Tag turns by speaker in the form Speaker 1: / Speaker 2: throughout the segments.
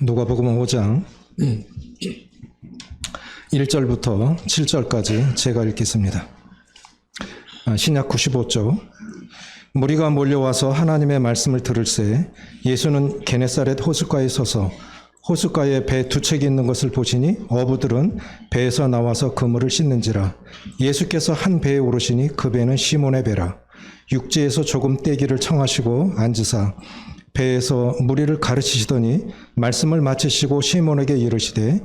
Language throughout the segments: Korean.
Speaker 1: 누가복음 5장 1절부터 7절까지 제가 읽겠습니다. 신약 95쪽. 무리가 몰려와서 하나님의 말씀을 들을새 예수는 게네사렛 호숫가에 서서 호숫가에 배 두 척이 있는 것을 보시니 어부들은 배에서 나와서 그물을 씻는지라. 예수께서 한 배에 오르시니 그 배는 시몬의 배라. 육지에서 조금 떼기를 청하시고 앉으사 배에서 무리를 가르치시더니 말씀을 마치시고 시몬에게 이르시되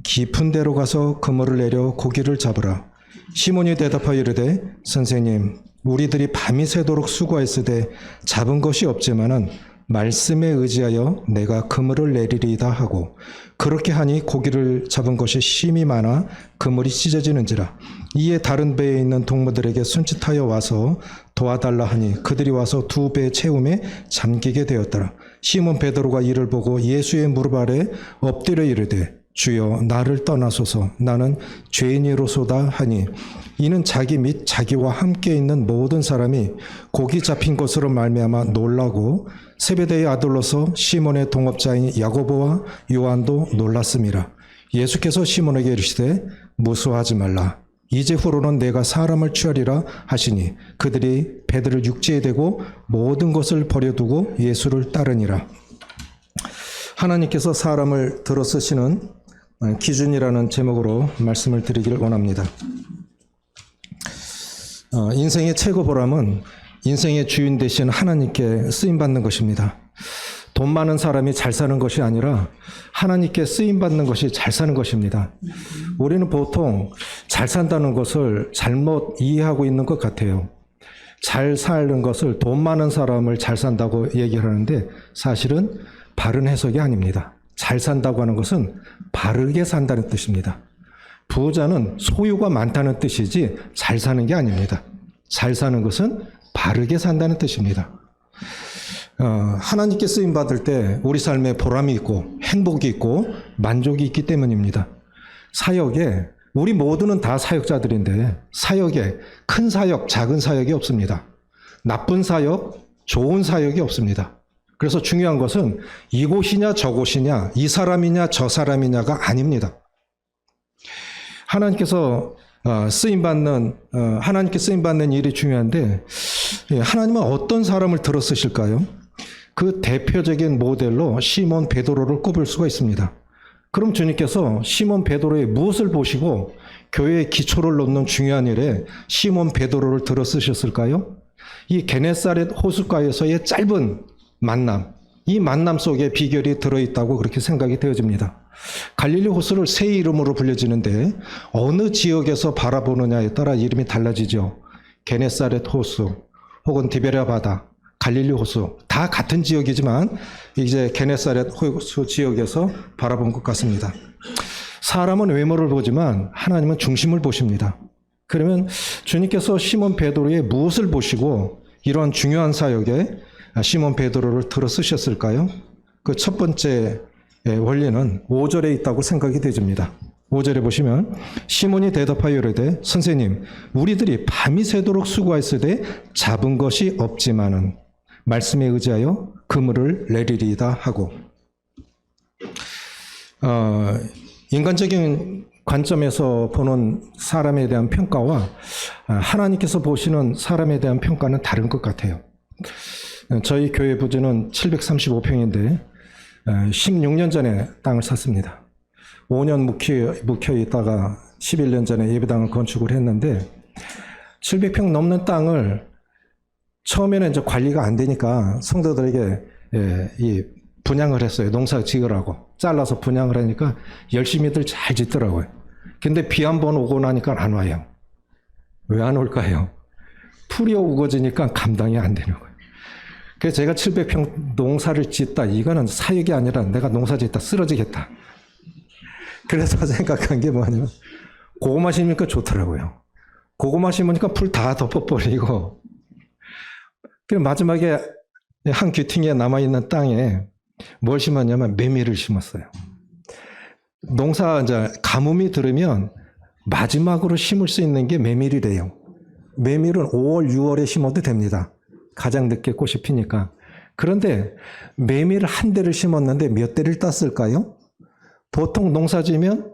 Speaker 1: 깊은 데로 가서 그물을 내려 고기를 잡으라. 시몬이 대답하여 이르되 선생님 우리들이 밤이 새도록 수고하였으되 잡은 것이 없지만은 말씀에 의지하여 내가 그물을 내리리이다 하고 그렇게 하니 고기를 잡은 것이 심히 많아 그물이 찢어지는지라. 이에 다른 배에 있는 동무들에게 손짓하여 와서 도와달라 하니 그들이 와서 두 배 채움에 잠기게 되었더라. 시몬 베드로가 이를 보고 예수의 무릎 아래 엎드려 이르되 주여 나를 떠나소서 나는 죄인이로소다 하니 이는 자기 및 자기와 함께 있는 모든 사람이 고기 잡힌 것으로 말미암아 놀라고 세베대의 아들로서 시몬의 동업자인 야고보와 요한도 놀랐음이라. 예수께서 시몬에게 이르시되 무수하지 말라. 이제후로는 내가 사람을 취하리라 하시니 그들이 배들을 육지에 대고 모든 것을 버려두고 예수를 따르니라. 하나님께서 사람을 들어 쓰시는 기준이라는 제목으로 말씀을 드리기를 원합니다. 인생의 최고 보람은 인생의 주인 되신 하나님께 쓰임받는 것입니다. 돈 많은 사람이 잘 사는 것이 아니라 하나님께 쓰임받는 것이 잘 사는 것입니다. 우리는 보통 잘 산다는 것을 잘못 이해하고 있는 것 같아요. 잘 사는 것을 돈 많은 사람을 잘 산다고 얘기를 하는데 사실은 바른 해석이 아닙니다. 잘 산다고 하는 것은 바르게 산다는 뜻입니다. 부자는 소유가 많다는 뜻이지 잘 사는 게 아닙니다. 잘 사는 것은 바르게 산다는 뜻입니다. 하나님께 쓰임받을 때 우리 삶에 보람이 있고 행복이 있고 만족이 있기 때문입니다. 사역에 우리 모두는 다 사역자들인데 사역에 큰 사역, 작은 사역이 없습니다. 나쁜 사역, 좋은 사역이 없습니다. 그래서 중요한 것은 이곳이냐 저곳이냐 이 사람이냐 저 사람이냐가 아닙니다. 하나님께서 하나님께 쓰임받는 일이 중요한데 하나님은 어떤 사람을 들어 쓰실까요? 그 대표적인 모델로 시몬 베드로를 꼽을 수가 있습니다. 그럼 주님께서 시몬 베드로의 무엇을 보시고 교회의 기초를 놓는 중요한 일에 시몬 베드로를 들어 쓰셨을까요? 이 게네사렛 호숫가에서의 짧은 만남, 이 만남 속에 비결이 들어있다고 그렇게 생각이 되어집니다. 갈릴리 호수를 세 이름으로 불려지는데 어느 지역에서 바라보느냐에 따라 이름이 달라지죠. 게네사렛 호수 혹은 디베랴 바다, 갈릴리 호수 다 같은 지역이지만 이제 게네사렛 호수 지역에서 바라본 것 같습니다. 사람은 외모를 보지만 하나님은 중심을 보십니다. 그러면 주님께서 시몬 베드로의 무엇을 보시고 이런 중요한 사역에 시몬 베드로를 들어 쓰셨을까요? 그 첫 번째 원리는 5절에 있다고 생각이 되집니다. 5절에 보시면 시몬이 대답하여 이르되 선생님 우리들이 밤이 새도록 수고하였으되 잡은 것이 없지만은 말씀에 의지하여 그물을 내리리이다 하고 인간적인 관점에서 보는 사람에 대한 평가와 하나님께서 보시는 사람에 대한 평가는 다른 것 같아요. 저희 교회 부지는 735평인데 16년 전에 땅을 샀습니다. 5년 묵혀 있다가 11년 전에 예배당을 건축을 했는데 700평 넘는 땅을 처음에는 이제 관리가 안 되니까 성도들에게 이 분양을 했어요. 농사 지으라고 잘라서 분양을 하니까 열심히들 잘 짓더라고요. 근데 비 한 번 오고 나니까 안 와요. 왜 안 올까요? 풀이 우거지니까 감당이 안 되는 거예요. 그래서 제가 700평 농사를 짓다. 이거는 사역이 아니라 내가 농사 짓다 쓰러지겠다. 그래서 생각한 게 뭐냐면 고구마 심으니까 좋더라고요. 고구마 심으니까 풀 다 덮어버리고 그리고 마지막에 한 귀퉁이에 남아있는 땅에 뭘 심었냐면 메밀을 심었어요. 농사 이제 가뭄이 들으면 마지막으로 심을 수 있는 게 메밀이래요. 메밀은 5월, 6월에 심어도 됩니다. 가장 늦게 꽃이 피니까. 그런데 메밀 한 대를 심었는데 몇 대를 땄을까요? 보통 농사 지으면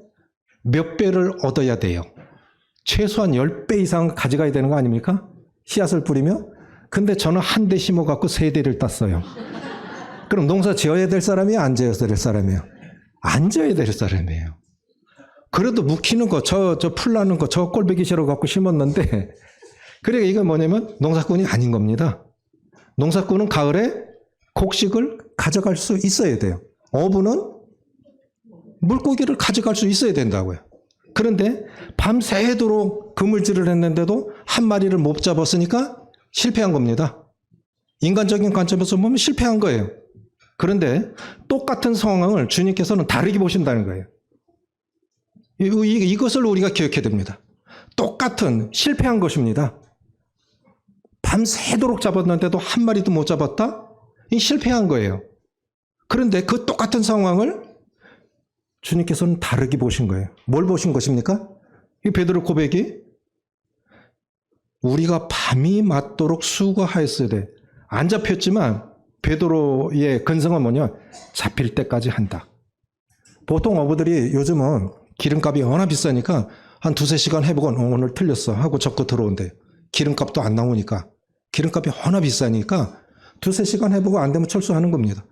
Speaker 1: 몇 배를 얻어야 돼요. 최소한 10배 이상 가져가야 되는 거 아닙니까? 씨앗을 뿌리며. 근데 저는 한 대 심어갖고 3대를 땄어요. 그럼 농사 지어야 될 사람이에요? 안 지어야 될 사람이에요? 안 지어야 될 사람이에요. 그래도 묵히는 거, 저 풀 나는 거, 저 꼴배기 싫어 갖고 심었는데, 그러니까 이건 뭐냐면 농사꾼이 아닌 겁니다. 농사꾼은 가을에 곡식을 가져갈 수 있어야 돼요. 어부는 물고기를 가져갈 수 있어야 된다고요. 그런데 밤새도록 그물질을 했는데도 한 마리를 못 잡았으니까 실패한 겁니다. 인간적인 관점에서 보면 실패한 거예요. 그런데 똑같은 상황을 주님께서는 다르게 보신다는 거예요. 이것을 우리가 기억해야 됩니다. 똑같은 실패한 것입니다. 밤새도록 잡았는데도 한 마리도 못 잡았다? 이 실패한 거예요. 그런데 그 똑같은 상황을 주님께서는 다르게 보신 거예요. 뭘 보신 것입니까? 이 베드로 고백이 우리가 밤이 맞도록 수고하였어야 돼. 안 잡혔지만 베드로의 근성은 뭐냐? 잡힐 때까지 한다. 보통 어부들이 요즘은 기름값이 워낙 비싸니까 한 2-3시간 해보고 오늘 틀렸어 하고 접고 들어온대. 기름값도 안 나오니까. 기름값이 워낙 비싸니까 2-3시간 해보고 안 되면 철수하는 겁니다.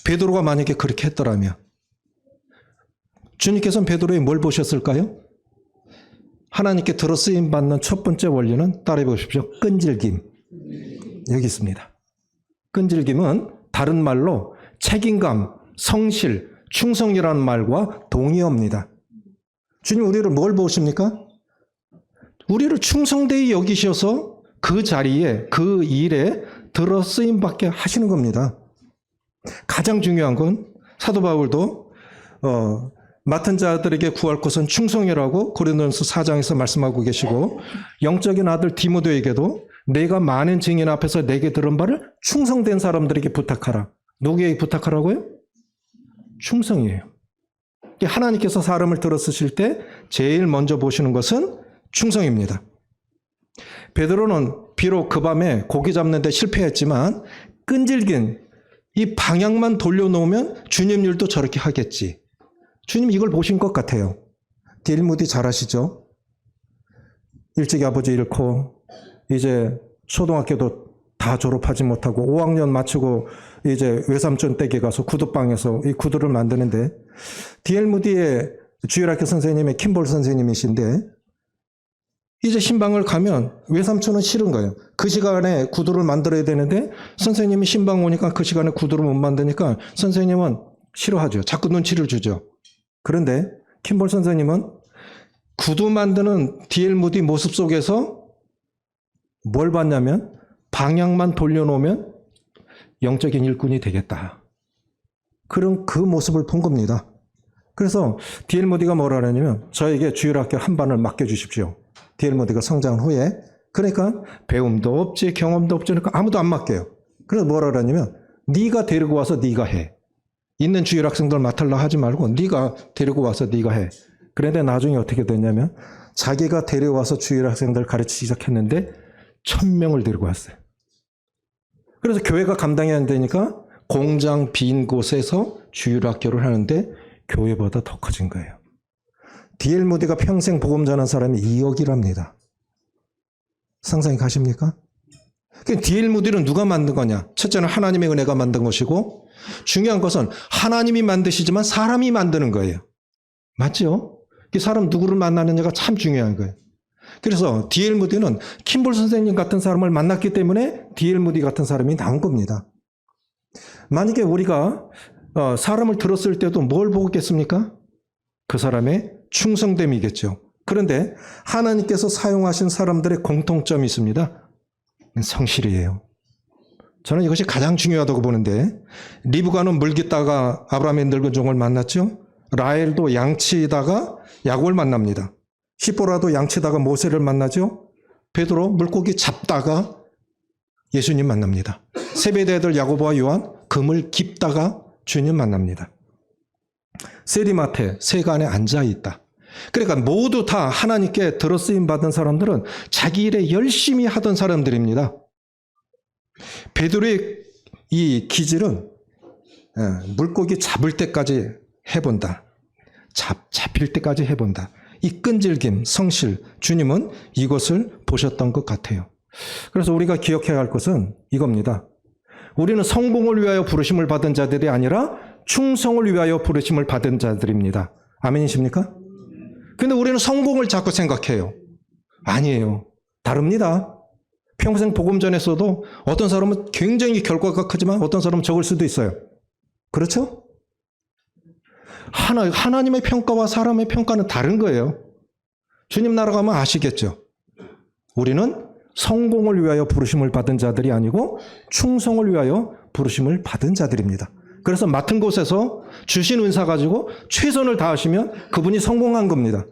Speaker 1: 베드로가 만약에 그렇게 했더라면 주님께서는 베드로에 뭘 보셨을까요? 하나님께 들어쓰임 받는 첫 번째 원리는 따라해 보십시오. 끈질김. 여기 있습니다. 끈질김은 다른 말로 책임감, 성실, 충성이라는 말과 동의어입니다. 주님 우리를 뭘 보십니까? 우리를 충성되이 여기셔서 그 자리에, 그 일에 들어쓰임 받게 하시는 겁니다. 가장 중요한 건 사도 바울도 맡은 자들에게 구할 것은 충성이라고 고린도전서 4장에서 말씀하고 계시고 영적인 아들 디모데에게도 내가 많은 증인 앞에서 내게 들은 바를 충성된 사람들에게 부탁하라. 누구에게 부탁하라고요? 충성이에요. 하나님께서 사람을 들어쓰실 때 제일 먼저 보시는 것은 충성입니다. 베드로는 비록 그 밤에 고기 잡는 데 실패했지만 끈질긴 이 방향만 돌려놓으면 주님 일도 저렇게 하겠지. 주님 이걸 보신 것 같아요. D.L. 무디 잘 아시죠? 일찍이 아버지 잃고 이제 초등학교도 다 졸업하지 못하고 5학년 마치고 이제 외삼촌 댁에 가서 구두방에서 이 구두를 만드는데 D.L. 무디의 주일학교 선생님의 킴볼 선생님이신데 이제 신방을 가면 외삼촌은 싫은 거예요. 그 시간에 구두를 만들어야 되는데 선생님이 신방 오니까 그 시간에 구두를 못 만드니까 선생님은 싫어하죠. 자꾸 눈치를 주죠. 그런데 킴볼 선생님은 구두 만드는 D.L. 무디 모습 속에서 뭘 봤냐면 방향만 돌려놓으면 영적인 일꾼이 되겠다. 그런 그 모습을 본 겁니다. 그래서 D.L. 무디가 뭐라 하냐면 저에게 주일학교 한 반을 맡겨주십시오. D.L. 무디가 성장한 후에 그러니까 배움도 없지 경험도 없지 그러니까 아무도 안 맡겨요. 그래서 뭐라 그러냐면 네가 데리고 와서 네가 해. 있는 주일 학생들 맡으려 하지 말고 네가 데리고 와서 네가 해. 그런데 나중에 어떻게 됐냐면 자기가 데려와서 주일 학생들 가르치기 시작했는데 1000명을 데리고 왔어요. 그래서 교회가 감당이 안 되니까 공장 빈 곳에서 주일 학교를 하는데 교회보다 더 커진 거예요. D.L. 무디가 평생 복음 전한 사람이 2억이랍니다. 상상이 가십니까? D.L. 무디는 누가 만든 거냐? 첫째는 하나님의 은혜가 만든 것이고 중요한 것은 하나님이 만드시지만 사람이 만드는 거예요. 맞죠? 이 사람 누구를 만나느냐가 참 중요한 거예요. 그래서 D.L. 무디는 킴볼 선생님 같은 사람을 만났기 때문에 D.L. 무디 같은 사람이 나온 겁니다. 만약에 우리가 사람을 들었을 때도 뭘 보겠습니까? 그 사람의 충성됨이겠죠. 그런데 하나님께서 사용하신 사람들의 공통점이 있습니다. 성실이에요. 저는 이것이 가장 중요하다고 보는데 리브가는 물깃다가 아브라함의 늙은 종을 만났죠. 라헬도 양치다가 야곱을 만납니다. 시보라도 양치다가 모세를 만나죠. 베드로 물고기 잡다가 예수님 만납니다. 세베대 아들 야고보와 요한 금을 깁다가 주님 만납니다. 세리마테 세간에 앉아있다. 그러니까 모두 다 하나님께 들어쓰임 받은 사람들은 자기 일에 열심히 하던 사람들입니다. 베드로의 이 기질은 물고기 잡을 때까지 해본다. 잡힐 때까지 해본다. 이 끈질김, 성실, 주님은 이것을 보셨던 것 같아요. 그래서 우리가 기억해야 할 것은 이겁니다. 우리는 성공을 위하여 부르심을 받은 자들이 아니라 충성을 위하여 부르심을 받은 자들입니다. 아멘이십니까? 근데 우리는 성공을 자꾸 생각해요. 아니에요. 다릅니다. 평생 복음 전했어도 어떤 사람은 굉장히 결과가 크지만 어떤 사람은 적을 수도 있어요. 그렇죠? 하나님의 평가와 사람의 평가는 다른 거예요. 주님 나라 가면 아시겠죠? 우리는 성공을 위하여 부르심을 받은 자들이 아니고 충성을 위하여 부르심을 받은 자들입니다. 그래서 맡은 곳에서 주신 은사 가지고 최선을 다하시면 그분이 성공한 겁니다.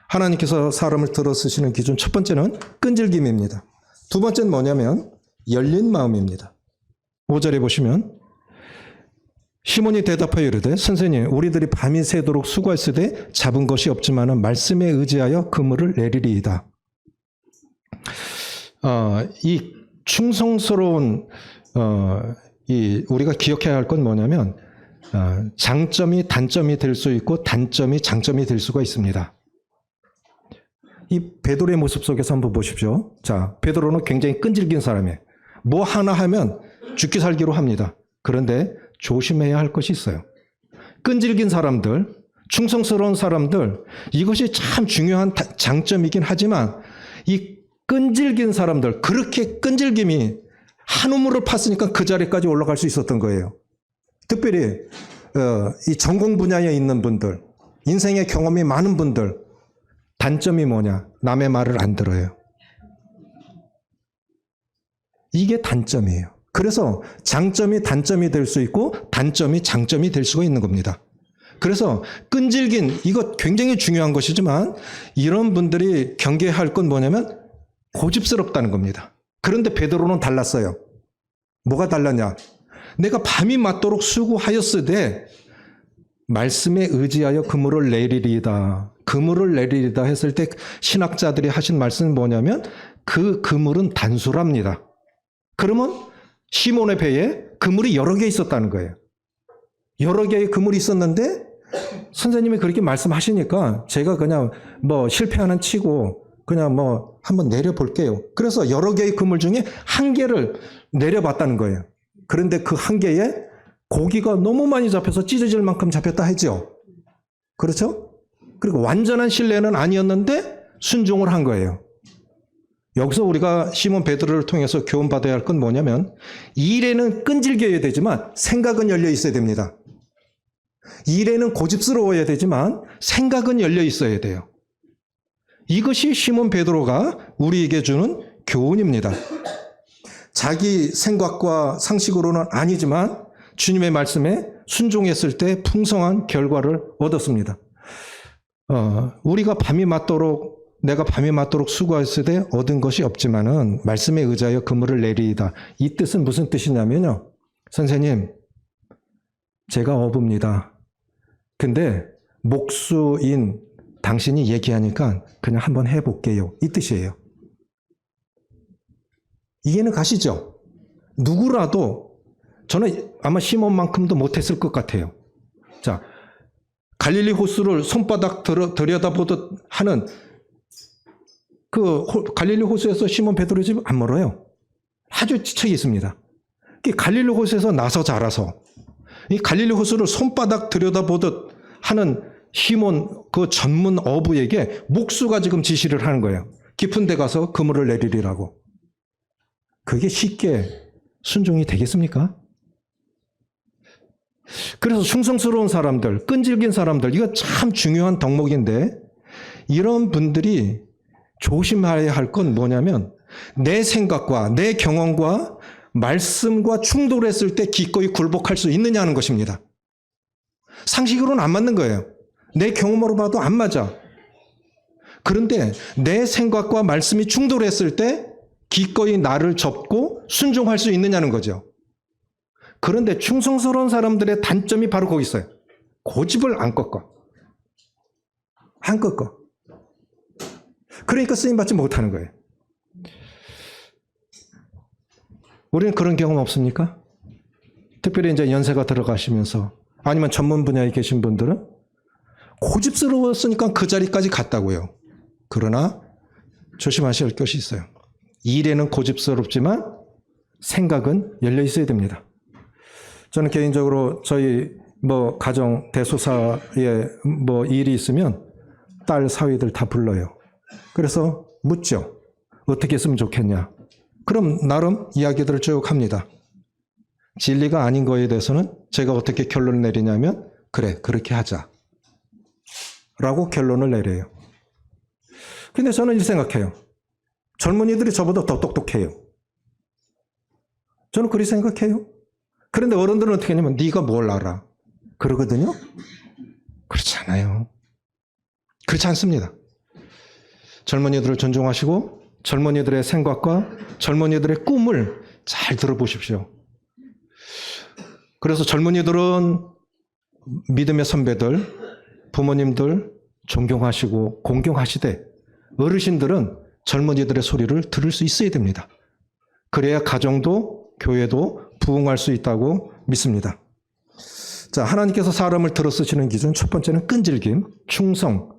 Speaker 1: 하나님께서 사람을 들어 쓰시는 기준 첫 번째는 끈질김입니다. 두 번째는 뭐냐면 열린 마음입니다. 5절에 보시면 시몬이 대답하여 이르되 선생님 우리들이 밤이 새도록 수고했으되 잡은 것이 없지만은 말씀에 의지하여 그물을 내리리이다. 이 충성스러운 우리가 기억해야 할 건 뭐냐면 장점이 단점이 될 수 있고 단점이 장점이 될 수가 있습니다. 이 베드로의 모습 속에서 한번 보십시오. 자, 베드로는 굉장히 끈질긴 사람이에요. 뭐 하나 하면 죽기 살기로 합니다. 그런데 조심해야 할 것이 있어요. 끈질긴 사람들, 충성스러운 사람들, 이것이 참 중요한 장점이긴 하지만 이 끈질긴 사람들, 그렇게 끈질김이 한 우물을 팠으니까 그 자리까지 올라갈 수 있었던 거예요. 특별히 이 전공 분야에 있는 분들, 인생의 경험이 많은 분들, 단점이 뭐냐? 남의 말을 안 들어요. 이게 단점이에요. 그래서 장점이 단점이 될 수 있고 단점이 장점이 될 수가 있는 겁니다. 그래서 끈질긴, 이거 굉장히 중요한 것이지만 이런 분들이 경계할 건 뭐냐면 고집스럽다는 겁니다. 그런데 베드로는 달랐어요. 뭐가 달랐냐? 내가 밤이 맞도록 수고하였으되 말씀에 의지하여 그물을 내리리이다. 그물을 내리리다 했을 때 신학자들이 하신 말씀은 뭐냐면 그 그물은 단수랍니다. 그러면 시몬의 배에 그물이 여러 개 있었다는 거예요. 여러 개의 그물이 있었는데 선생님이 그렇게 말씀하시니까 제가 그냥 뭐 실패하는 치고 그냥 뭐 한번 내려볼게요. 그래서 여러 개의 그물 중에 한 개를 내려봤다는 거예요. 그런데 그 한 개에 고기가 너무 많이 잡혀서 찢어질 만큼 잡혔다 했죠. 그렇죠? 그리고 완전한 신뢰는 아니었는데 순종을 한 거예요. 여기서 우리가 시몬 베드로를 통해서 교훈받아야 할 건 뭐냐면 일에는 끈질겨야 되지만 생각은 열려 있어야 됩니다. 일에는 고집스러워야 되지만 생각은 열려 있어야 돼요. 이것이 시몬 베드로가 우리에게 주는 교훈입니다. 자기 생각과 상식으로는 아니지만 주님의 말씀에 순종했을 때 풍성한 결과를 얻었습니다. 우리가 밤이 맞도록 내가 밤이 맞도록 수고했을 때 얻은 것이 없지만은 말씀에 의지하여 그물을 내리이다. 이 뜻은 무슨 뜻이냐면요. 선생님, 제가 어부입니다. 근데 목수인 당신이 얘기하니까 그냥 한번 해볼게요. 이 뜻이에요. 이해는 가시죠? 누구라도 저는 아마 시몬만큼도 못했을 것 같아요. 자, 갈릴리 호수를 손바닥 들여다보듯 하는 그 갈릴리 호수에서 시몬 베드로 집 안 멀어요. 아주 지쳐 있습니다. 갈릴리 호수에서 나서 자라서 이 갈릴리 호수를 손바닥 들여다보듯 하는 시몬 그 전문 어부에게 목수가 지금 지시를 하는 거예요. 깊은 데 가서 그물을 내리리라고. 그게 쉽게 순종이 되겠습니까? 그래서 충성스러운 사람들, 끈질긴 사람들, 이거 참 중요한 덕목인데 이런 분들이 조심해야 할 건 뭐냐면 내 생각과 내 경험과 말씀과 충돌했을 때 기꺼이 굴복할 수 있느냐는 것입니다. 상식으로는 안 맞는 거예요. 내 경험으로 봐도 안 맞아. 그런데 내 생각과 말씀이 충돌했을 때 기꺼이 나를 접고 순종할 수 있느냐는 거죠. 그런데 충성스러운 사람들의 단점이 바로 거기 있어요. 고집을 안 꺾어. 안 꺾어. 그러니까 쓰임받지 못하는 거예요. 우리는 그런 경험 없습니까? 특별히 이제 연세가 들어가시면서 아니면 전문 분야에 계신 분들은 고집스러웠으니까 그 자리까지 갔다고요. 그러나 조심하셔야 할 것이 있어요. 일에는 고집스럽지만 생각은 열려 있어야 됩니다. 저는 개인적으로 저희 가정 대소사에 일이 있으면 딸 사위들 다 불러요. 그래서 묻죠. 어떻게 했으면 좋겠냐. 그럼 나름 이야기들을 쭉 합니다. 진리가 아닌 거에 대해서는 제가 어떻게 결론을 내리냐면 그래 그렇게 하자 라고 결론을 내려요. 근데 저는 이렇게 생각해요. 젊은이들이 저보다 더 똑똑해요. 저는 그렇게 생각해요. 그런데 어른들은 어떻게 하냐면 네가 뭘 알아 그러거든요. 그렇지 않아요. 그렇지 않습니다. 젊은이들을 존중하시고 젊은이들의 생각과 젊은이들의 꿈을 잘 들어보십시오. 그래서 젊은이들은 믿음의 선배들, 부모님들 존경하시고 공경하시되 어르신들은 젊은이들의 소리를 들을 수 있어야 됩니다. 그래야 가정도 교회도 부흥할 수 있다고 믿습니다. 자, 하나님께서 사람을 들어 쓰시는 기준 첫 번째는 끈질김, 충성,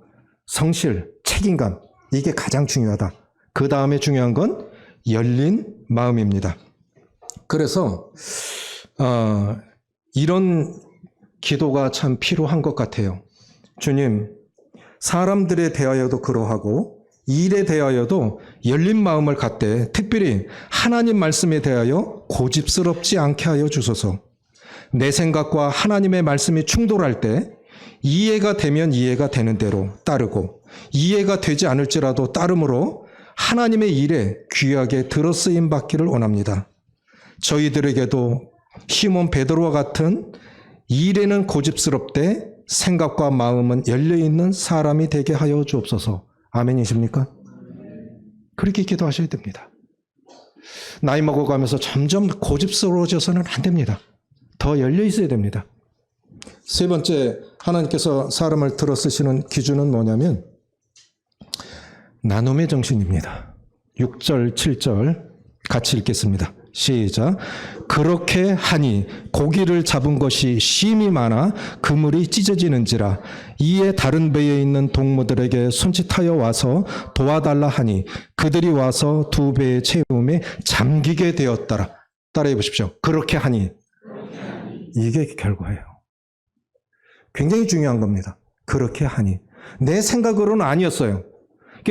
Speaker 1: 성실, 책임감. 이게 가장 중요하다. 그 다음에 중요한 건 열린 마음입니다. 그래서 이런 기도가 참 필요한 것 같아요. 주님, 사람들에 대하여도 그러하고 일에 대하여도 열린 마음을 갖되 특별히 하나님 말씀에 대하여 고집스럽지 않게 하여 주소서. 내 생각과 하나님의 말씀이 충돌할 때 이해가 되면 이해가 되는 대로 따르고 이해가 되지 않을지라도 따름으로 하나님의 일에 귀하게 들어쓰임 받기를 원합니다. 저희들에게도 시몬 베드로와 같은 일에는 고집스럽되 생각과 마음은 열려있는 사람이 되게 하여 주옵소서. 아멘이십니까? 그렇게 기도하셔야 됩니다. 나이 먹어가면서 점점 고집스러워져서는 안 됩니다. 더 열려 있어야 됩니다. 세 번째, 하나님께서 사람을 들어 쓰시는 기준은 뭐냐면 나눔의 정신입니다. 6절, 7절 같이 읽겠습니다. 시작. 그렇게 하니 고기를 잡은 것이 심이 많아 그물이 찢어지는지라. 이에 다른 배에 있는 동무들에게 손짓하여 와서 도와달라 하니 그들이 와서 두 배의 채움에 잠기게 되었더라. 따라해 보십시오. 그렇게 하니. 이게 결과예요. 굉장히 중요한 겁니다. 그렇게 하니. 내 생각으로는 아니었어요.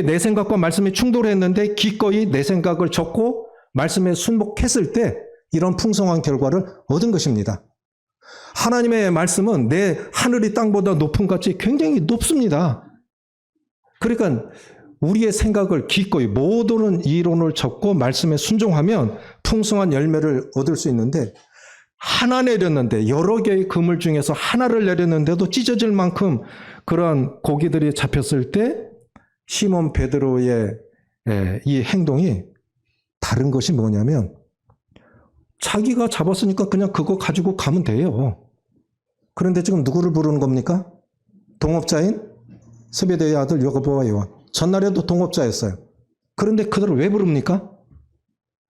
Speaker 1: 내 생각과 말씀이 충돌했는데 기꺼이 내 생각을 적고 말씀에 순복했을 때 이런 풍성한 결과를 얻은 것입니다. 하나님의 말씀은 내 하늘이 땅보다 높은 값이 굉장히 높습니다. 그러니까 우리의 생각을 기꺼이 모든 이론을 적고 말씀에 순종하면 풍성한 열매를 얻을 수 있는데 하나 내렸는데 여러 개의 그물 중에서 하나를 내렸는데도 찢어질 만큼 그러한 고기들이 잡혔을 때 시몬 베드로의 이 행동이 다른 것이 뭐냐면 자기가 잡았으니까 그냥 그거 가지고 가면 돼요. 그런데 지금 누구를 부르는 겁니까? 동업자인 세베대의 아들 야고보와 요한. 전날에도 동업자였어요. 그런데 그들을 왜 부릅니까?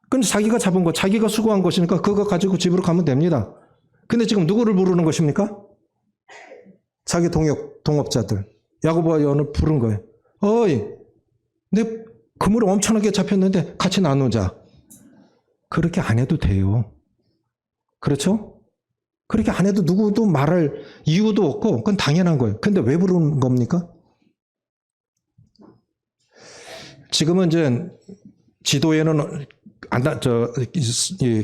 Speaker 1: 근데 자기가 잡은 거, 자기가 수고한 것이니까 그거 가지고 집으로 가면 됩니다. 근데 지금 누구를 부르는 것입니까? 자기 동업자들. 야고보와 요한을 부른 거예요. 어이, 내 그물이 엄청나게 잡혔는데 같이 나누자. 그렇게 안 해도 돼요. 그렇죠? 그렇게 안 해도 누구도 말할 이유도 없고 그건 당연한 거예요. 근데 왜 부르는 겁니까? 지금은 이제 지도에는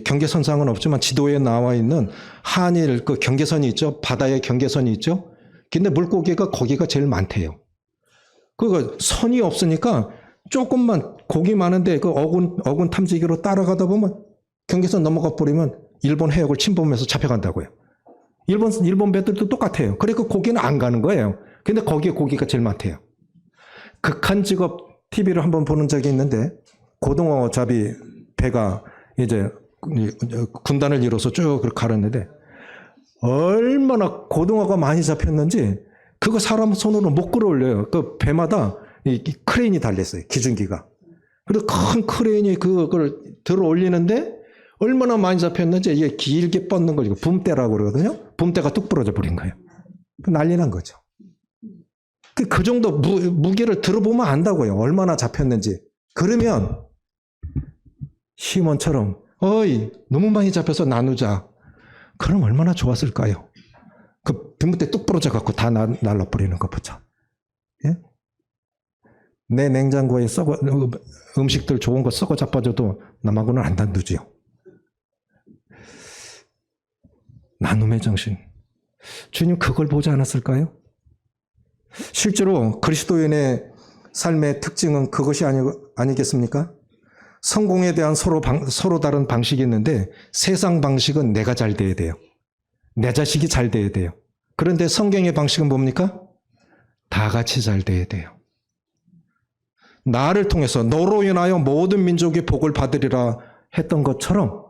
Speaker 1: 경계선상은 없지만 지도에 나와 있는 한일 그 경계선이 있죠. 바다의 경계선이 있죠. 근데 물고기가 거기가 제일 많대요. 그 선이 없으니까 조금만 고기 많은데 그 어군 탐지기로 따라가다 보면 경계선 넘어가 버리면 일본 해역을 침범해서 잡혀간다고요. 일본 배들도 똑같아요. 그러니까 고기는 안 가는 거예요. 근데 거기에 고기가 제일 많대요. 극한 직업 TV를 한번 보는 적이 있는데 고등어 잡이 배가 이제 군단을 이뤄서 쭉 그렇게 가렸는데 얼마나 고등어가 많이 잡혔는지 그거 사람 손으로 못 끌어올려요. 그 배마다 이 크레인이 달렸어요. 기중기가. 그래서 큰 크레인이 그걸 들어 올리는데 얼마나 많이 잡혔는지 이게 길게 뻗는 걸 붐대라고 그러거든요. 붐대가 뚝 부러져 버린 거예요. 난리 난 거죠. 그 정도 무게를 들어보면 안다고요. 얼마나 잡혔는지. 그러면 시몬처럼 어이 너무 많이 잡혀서 나누자. 그럼 얼마나 좋았을까요? 그 빈무대 뚝 부러져 갖고 다 날라버리는 것보다. 예? 내 냉장고에 음식들 좋은 거 썩어 자빠져도 남하고는 안 나누지요. 나눔의 정신. 주님 그걸 보지 않았을까요? 실제로 그리스도인의 삶의 특징은 그것이 아니겠습니까? 성공에 대한 서로 다른 방식이 있는데 세상 방식은 내가 잘 돼야 돼요. 내 자식이 잘 돼야 돼요. 그런데 성경의 방식은 뭡니까? 다 같이 잘 돼야 돼요. 나를 통해서 너로 인하여 모든 민족이 복을 받으리라 했던 것처럼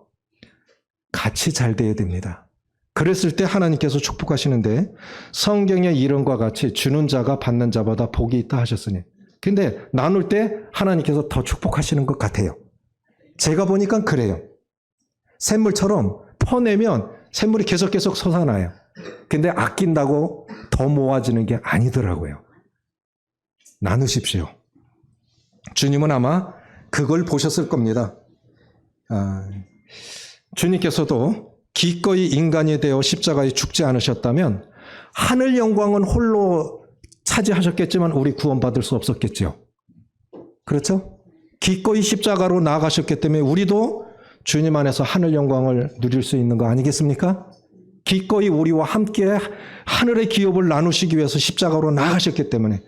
Speaker 1: 같이 잘 돼야 됩니다. 그랬을 때 하나님께서 축복하시는데 성경의 이름과 같이 주는 자가 받는 자보다 복이 있다 하셨으니. 근데 나눌 때 하나님께서 더 축복하시는 것 같아요. 제가 보니까 그래요. 샘물처럼 퍼내면 샘물이 계속 솟아나요. 근데 아낀다고 더 모아지는 게 아니더라고요. 나누십시오. 주님은 아마 그걸 보셨을 겁니다. 주님께서도 기꺼이 인간이 되어 십자가에 죽지 않으셨다면 하늘 영광은 홀로 차지하셨겠지만 우리 구원받을 수 없었겠죠. 그렇죠? 기꺼이 십자가로 나아가셨기 때문에 우리도 주님 안에서 하늘 영광을 누릴 수 있는 거 아니겠습니까? 기꺼이 우리와 함께 하늘의 기업을 나누시기 위해서 십자가로 나아가셨기 때문에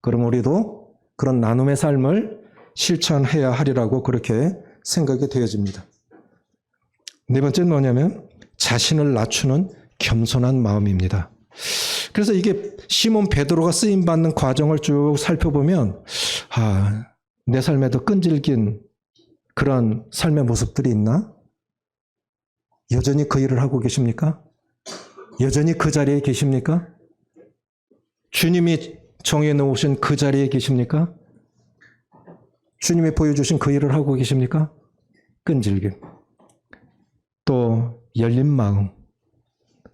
Speaker 1: 그럼 우리도 그런 나눔의 삶을 실천해야 하리라고 그렇게 생각이 되어집니다. 네 번째는 뭐냐면 자신을 낮추는 겸손한 마음입니다. 그래서 이게 시몬 베드로가 쓰임받는 과정을 쭉 살펴보면 내 삶에도 끈질긴 그런 삶의 모습들이 있나? 여전히 그 일을 하고 계십니까? 여전히 그 자리에 계십니까? 주님이 정해놓으신 그 자리에 계십니까? 주님이 보여주신 그 일을 하고 계십니까? 끈질김. 또 열린 마음.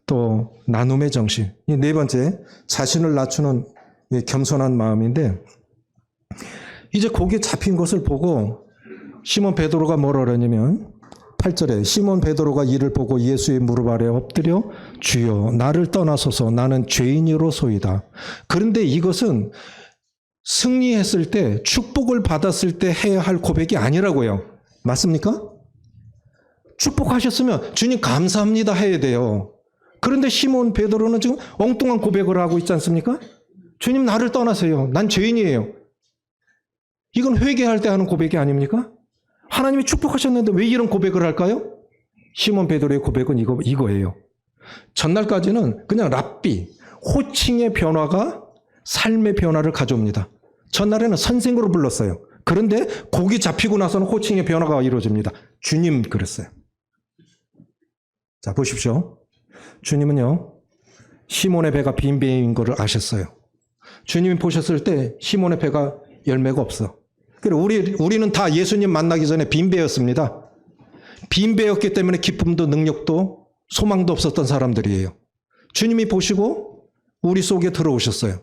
Speaker 1: 또 나눔의 정신. 이 네 번째, 자신을 낮추는 겸손한 마음인데 이제 고기에 잡힌 것을 보고 시몬 베드로가 뭐라 그러냐면 8절에 시몬 베드로가 이를 보고 예수의 무릎 아래 엎드려 주여 나를 떠나소서 나는 죄인이로소이다. 그런데 이것은 승리했을 때 축복을 받았을 때 해야 할 고백이 아니라고요. 맞습니까? 축복하셨으면 주님 감사합니다 해야 돼요. 그런데 시몬 베드로는 지금 엉뚱한 고백을 하고 있지 않습니까? 주님 나를 떠나세요. 난 죄인이에요. 이건 회개할 때 하는 고백이 아닙니까? 하나님이 축복하셨는데 왜 이런 고백을 할까요? 시몬 베드로의 고백은 이거예요. 전날까지는 그냥 랍비, 호칭의 변화가 삶의 변화를 가져옵니다. 전날에는 선생으로 불렀어요. 그런데 고기 잡히고 나서는 호칭의 변화가 이루어집니다. 주님 그랬어요. 자, 보십시오. 주님은요, 시몬의 배가 빈 배인 것을 아셨어요. 주님이 보셨을 때 시몬의 배가 열매가 없어. 그리고 우리는 다 예수님 만나기 전에 빈 배였습니다. 빈 배였기 때문에 기쁨도 능력도 소망도 없었던 사람들이에요. 주님이 보시고 우리 속에 들어오셨어요.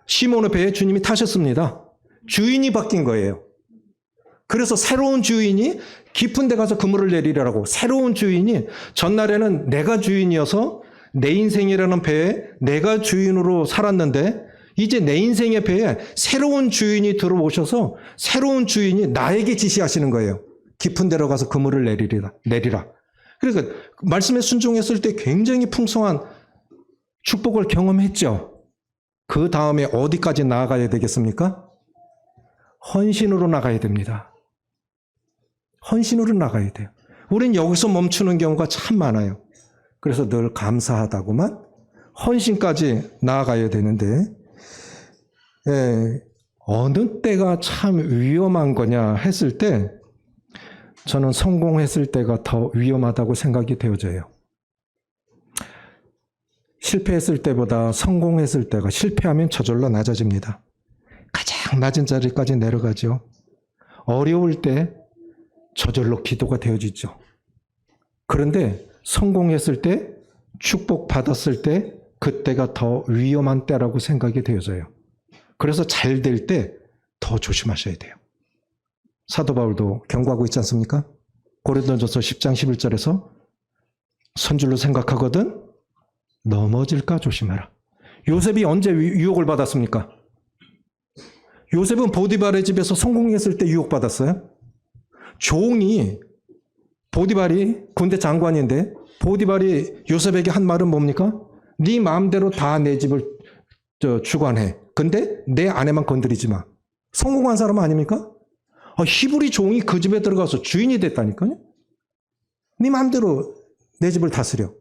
Speaker 1: 시몬의 배에 주님이 타셨습니다. 주인이 바뀐 거예요. 그래서 새로운 주인이 깊은 데 가서 그물을 내리라고. 새로운 주인이 전날에는 내가 주인이어서 내 인생이라는 배에 내가 주인으로 살았는데 이제 내 인생의 배에 새로운 주인이 들어오셔서 새로운 주인이 나에게 지시하시는 거예요. 깊은 데로 가서 그물을 내리라. 그러니까 말씀에 순종했을 때 굉장히 풍성한 축복을 경험했죠. 그 다음에 어디까지 나아가야 되겠습니까? 헌신으로 나가야 됩니다. 헌신으로 나가야 돼요. 우린 여기서 멈추는 경우가 참 많아요. 그래서 늘 감사하다고만 헌신까지 나아가야 되는데 어느 때가 참 위험한 거냐 했을 때 저는 성공했을 때가 더 위험하다고 생각이 되어져요. 실패했을 때보다 성공했을 때가 실패하면 저절로 낮아집니다. 가장 낮은 자리까지 내려가죠. 어려울 때 저절로 기도가 되어지죠. 그런데 성공했을 때, 축복받았을 때, 그때가 더 위험한 때라고 생각이 되어져요. 그래서 잘 될 때 더 조심하셔야 돼요. 사도 바울도 경고하고 있지 않습니까? 고린도전서 10장 11절에서 선줄로 생각하거든 넘어질까 조심하라. 요셉이 언제 유혹을 받았습니까? 요셉은 보디발의 집에서 성공했을 때 유혹받았어요. 종이, 보디발이 군대 장관인데 보디발이 요셉에게 한 말은 뭡니까? 네 마음대로 다 내 집을 주관해. 근데 내 아내만 건드리지 마. 성공한 사람 아닙니까? 히브리 종이 그 집에 들어가서 주인이 됐다니까요. 네 마음대로 내 집을 다스려.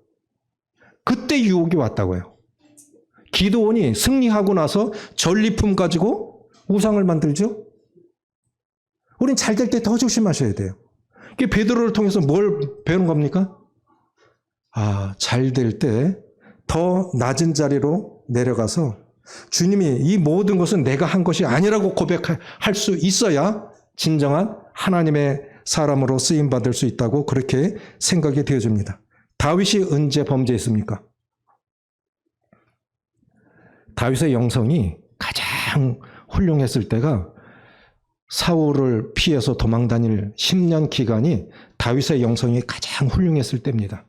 Speaker 1: 그때 유혹이 왔다고요. 기드온이 승리하고 나서 전리품 가지고 우상을 만들죠. 우린 잘 될 때 더 조심하셔야 돼요. 그게 베드로를 통해서 뭘 배우는 겁니까? 잘 될 때 더 낮은 자리로 내려가서 주님이 이 모든 것은 내가 한 것이 아니라고 고백할 수 있어야 진정한 하나님의 사람으로 쓰임받을 수 있다고 그렇게 생각이 되어집니다. 다윗이 언제 범죄했습니까? 다윗의 영성이 가장 훌륭했을 때가 사울을 피해서 도망다닐 10년 기간이 다윗의 영성이 가장 훌륭했을 때입니다.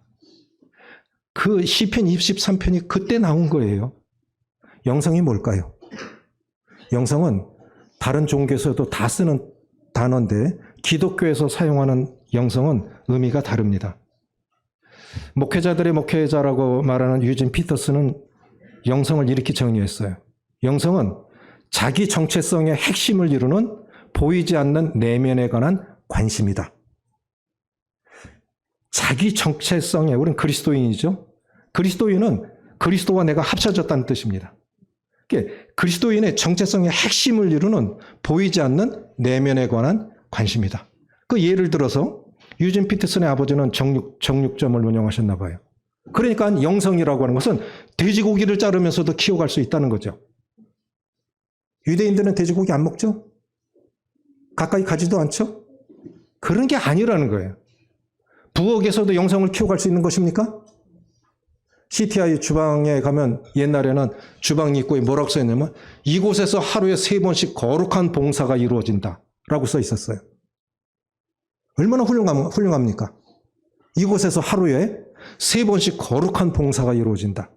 Speaker 1: 그 시편 23편이 그때 나온 거예요. 영성이 뭘까요? 영성은 다른 종교에서도 다 쓰는 단어인데 기독교에서 사용하는 영성은 의미가 다릅니다. 목회자들의 목회자라고 말하는 유진 피터스는 영성을 이렇게 정의했어요. 영성은 자기 정체성의 핵심을 이루는 보이지 않는 내면에 관한 관심이다. 자기 정체성에, 우리는 그리스도인이죠. 그리스도인은 그리스도와 내가 합쳐졌다는 뜻입니다. 그리스도인의 정체성의 핵심을 이루는 보이지 않는 내면에 관한 관심이다. 그 예를 들어서 유진 피터슨의 아버지는 정육점을 운영하셨나 봐요. 그러니까 영성이라고 하는 것은 돼지고기를 자르면서도 키워갈 수 있다는 거죠. 유대인들은 돼지고기 안 먹죠? 가까이 가지도 않죠? 그런 게 아니라는 거예요. 부엌에서도 영성을 키워갈 수 있는 것입니까? CTI 주방에 가면 옛날에는 주방 입구에 뭐라고 써있냐면 이곳에서 하루에 3번씩 거룩한 봉사가 이루어진다 라고 써 있었어요. 얼마나 훌륭합니까? 이곳에서 하루에 3번씩 거룩한 봉사가 이루어진다.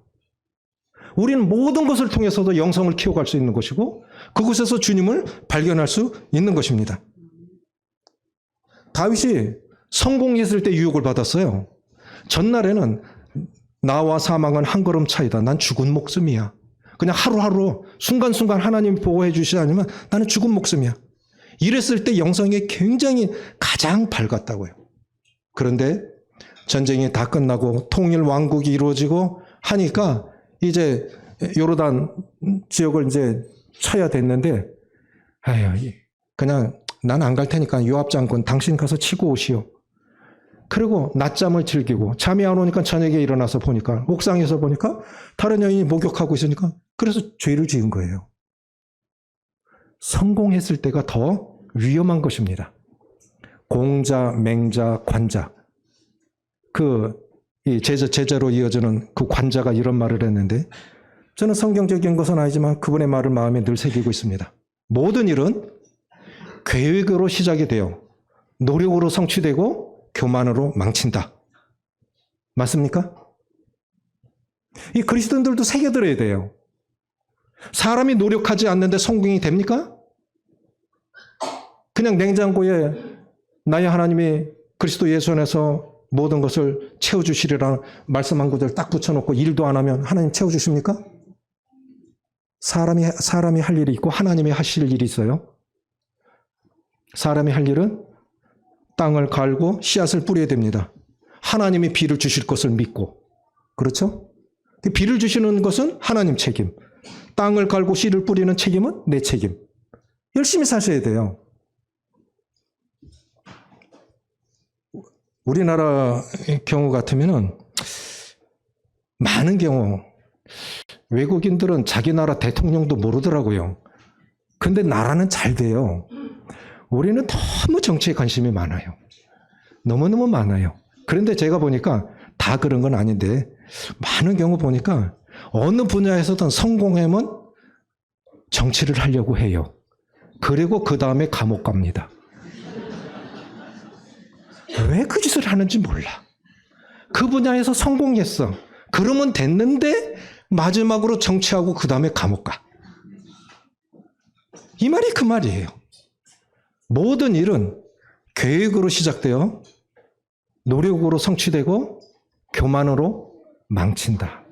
Speaker 1: 우리는 모든 것을 통해서도 영성을 키워갈 수 있는 것이고 그곳에서 주님을 발견할 수 있는 것입니다. 다윗이 성공했을 때 유혹을 받았어요. 전날에는 나와 사망은 한 걸음 차이다. 난 죽은 목숨이야. 그냥 하루하루 순간순간 하나님이 보호해 주시지 않으면 나는 죽은 목숨이야. 이랬을 때 영성이 굉장히 가장 밝았다고요. 그런데 전쟁이 다 끝나고 통일 왕국이 이루어지고 하니까 이제 요르단 지역을 이제 쳐야 됐는데 그냥 난 안 갈 테니까 요압 장군 당신 가서 치고 오시오. 그리고 낮잠을 즐기고 잠이 안 오니까 저녁에 일어나서 보니까 옥상에서 보니까 다른 여인이 목욕하고 있으니까 그래서 죄를 지은 거예요. 성공했을 때가 더 위험한 것입니다. 공자, 맹자, 관자. 제자로 이어지는 그 관자가 이런 말을 했는데 저는 성경적인 것은 아니지만 그분의 말을 마음에 늘 새기고 있습니다. 모든 일은 계획으로 시작이 돼요. 노력으로 성취되고 교만으로 망친다. 맞습니까? 이 그리스도인들도 새겨들어야 돼요. 사람이 노력하지 않는데 성공이 됩니까? 그냥 냉장고에 나의 하나님이 그리스도 예수 안에서 모든 것을 채워주시리라 말씀 한 구절 딱 붙여놓고 일도 안 하면 하나님 채워주십니까? 사람이 할 일이 있고 하나님이 하실 일이 있어요. 사람이 할 일은 땅을 갈고 씨앗을 뿌려야 됩니다. 하나님이 비를 주실 것을 믿고. 그렇죠? 비를 주시는 것은 하나님 책임. 땅을 갈고 씨를 뿌리는 책임은 내 책임. 열심히 사셔야 돼요. 우리나라 경우 같으면은 많은 경우 외국인들은 자기 나라 대통령도 모르더라고요. 근데 나라는 잘 돼요. 우리는 너무 정치에 관심이 많아요. 너무너무 많아요. 그런데 제가 보니까 다 그런 건 아닌데 많은 경우 보니까 어느 분야에서든 성공하면 정치를 하려고 해요. 그리고 그 다음에 감옥 갑니다. 왜 그 짓을 하는지 몰라. 그 분야에서 성공했어. 그러면 됐는데 마지막으로 정치하고 그 다음에 감옥 가. 이 말이 그 말이에요. 모든 일은 계획으로 시작되어 노력으로 성취되고 교만으로 망친다.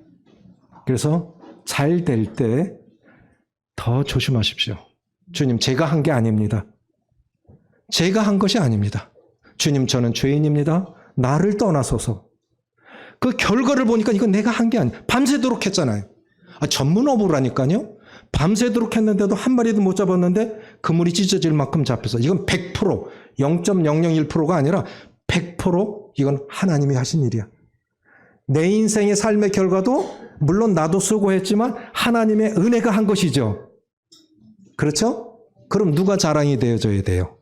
Speaker 1: 그래서 잘 될 때 더 조심하십시오. 주님, 제가 한 게 아닙니다. 제가 한 것이 아닙니다. 주님, 저는 죄인입니다. 나를 떠나소서. 그 결과를 보니까 이건 내가 한 게 아니에요. 밤새도록 했잖아요. 전문 어부라니까요. 밤새도록 했는데도 한 마리도 못 잡았는데 그물이 찢어질 만큼 잡혀서 이건 100%, 0.001%가 아니라 100% 이건 하나님이 하신 일이야. 내 인생의 삶의 결과도 물론 나도 수고했지만 하나님의 은혜가 한 것이죠. 그렇죠? 그럼 누가 자랑이 되어져야 돼요?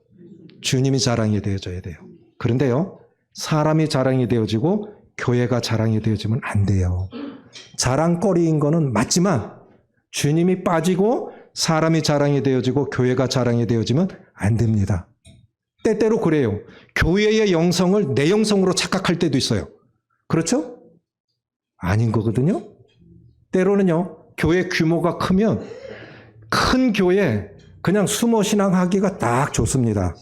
Speaker 1: 주님이 자랑이 되어져야 돼요. 그런데요, 사람이 자랑이 되어지고 교회가 자랑이 되어지면 안 돼요. 자랑거리인 거는 맞지만 주님이 빠지고 사람이 자랑이 되어지고 교회가 자랑이 되어지면 안 됩니다. 때때로 그래요. 교회의 영성을 내 영성으로 착각할 때도 있어요. 그렇죠? 아닌 거거든요. 때로는요, 교회 규모가 크면 큰 교회 그냥 숨어 신앙하기가 딱 좋습니다.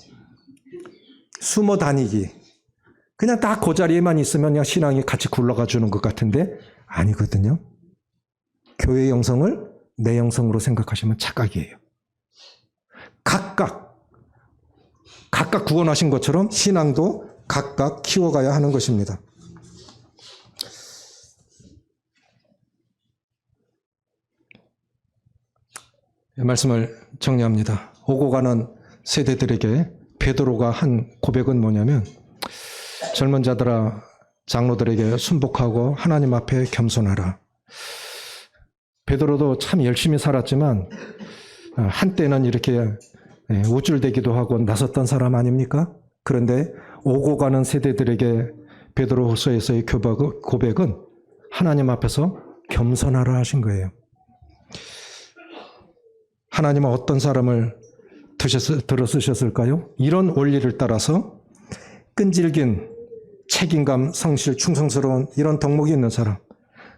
Speaker 1: 숨어 다니기. 그냥 딱 그 자리에만 있으면 그냥 신앙이 같이 굴러가 주는 것 같은데 아니거든요. 교회의 영성을 내 영성으로 생각하시면 착각이에요. 각각 구원하신 것처럼 신앙도 각각 키워가야 하는 것입니다. 말씀을 정리합니다. 오고 가는 세대들에게 베드로가 한 고백은 뭐냐면, 젊은 자들아 장로들에게 순복하고 하나님 앞에 겸손하라. 베드로도 참 열심히 살았지만 한때는 이렇게 우쭐대기도 하고 나섰던 사람 아닙니까? 그런데 오고 가는 세대들에게 베드로후서에서의 고백은 하나님 앞에서 겸손하라 하신 거예요. 하나님은 어떤 사람을 들어쓰셨을까요? 이런 원리를 따라서 끈질긴 책임감, 성실, 충성스러운 이런 덕목이 있는 사람,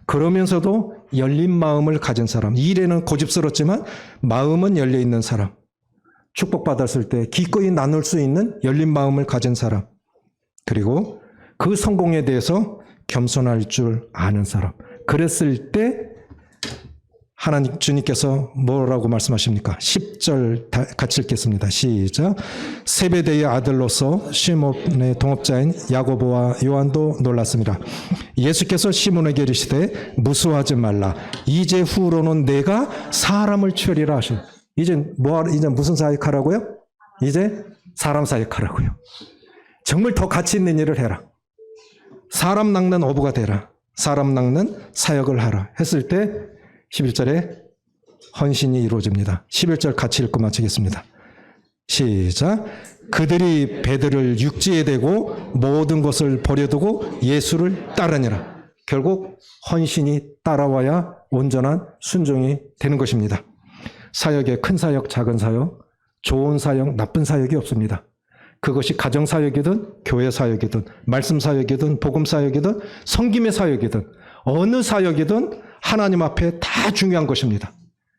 Speaker 1: 그러면서도 열린 마음을 가진 사람, 일에는 고집스럽지만 마음은 열려있는 사람, 축복받았을 때 기꺼이 나눌 수 있는 열린 마음을 가진 사람, 그리고 그 성공에 대해서 겸손할 줄 아는 사람. 그랬을 때 하나님 주님께서 뭐라고 말씀하십니까? 10절 같이 읽겠습니다. 시작. 세베대의 아들로서 시몬의 동업자인 야고보와 요한도 놀랐습니다. 예수께서 시몬에게 이르시되 무수하지 말라. 이제 후로는 내가 사람을 취하리라 하시오. 이제 무슨 사역하라고요? 이제 사람 사역하라고요. 정말 더 가치 있는 일을 해라. 사람 낚는 어부가 되라. 사람 낚는 사역을 하라. 했을 때 11절에 헌신이 이루어집니다. 11절 같이 읽고 마치겠습니다. 시작. 그들이 배들을 육지에 대고 모든 것을 버려두고 예수를 따르니라. 결국 헌신이 따라와야 온전한 순종이 되는 것입니다. 사역에 큰 사역, 작은 사역, 좋은 사역, 나쁜 사역이 없습니다. 그것이 가정 사역이든 교회 사역이든 말씀 사역이든 복음 사역이든 섬김의 사역이든 어느 사역이든 하나님 앞에 다 중요한 것입니다.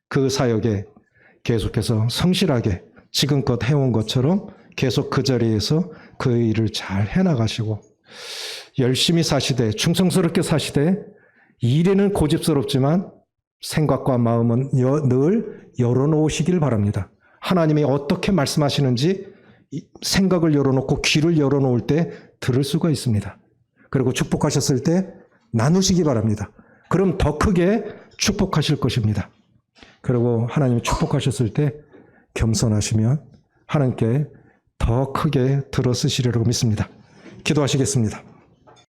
Speaker 1: 그 사역에 계속해서 성실하게 지금껏 해온 것처럼 계속 그 자리에서 그 일을 잘 해나가시고 열심히 사시되 충성스럽게 사시되 일에는 고집스럽지만 생각과 마음은 늘 열어놓으시길 바랍니다. 하나님이 어떻게 말씀하시는지 생각을 열어놓고 귀를 열어놓을 때 들을 수가 있습니다. 그리고 축복하셨을 때 나누시기 바랍니다. 그럼 더 크게 축복하실 것입니다. 그리고 하나님이 축복하셨을 때 겸손하시면 하나님께 더 크게 들어쓰시리라고 믿습니다. 기도하시겠습니다.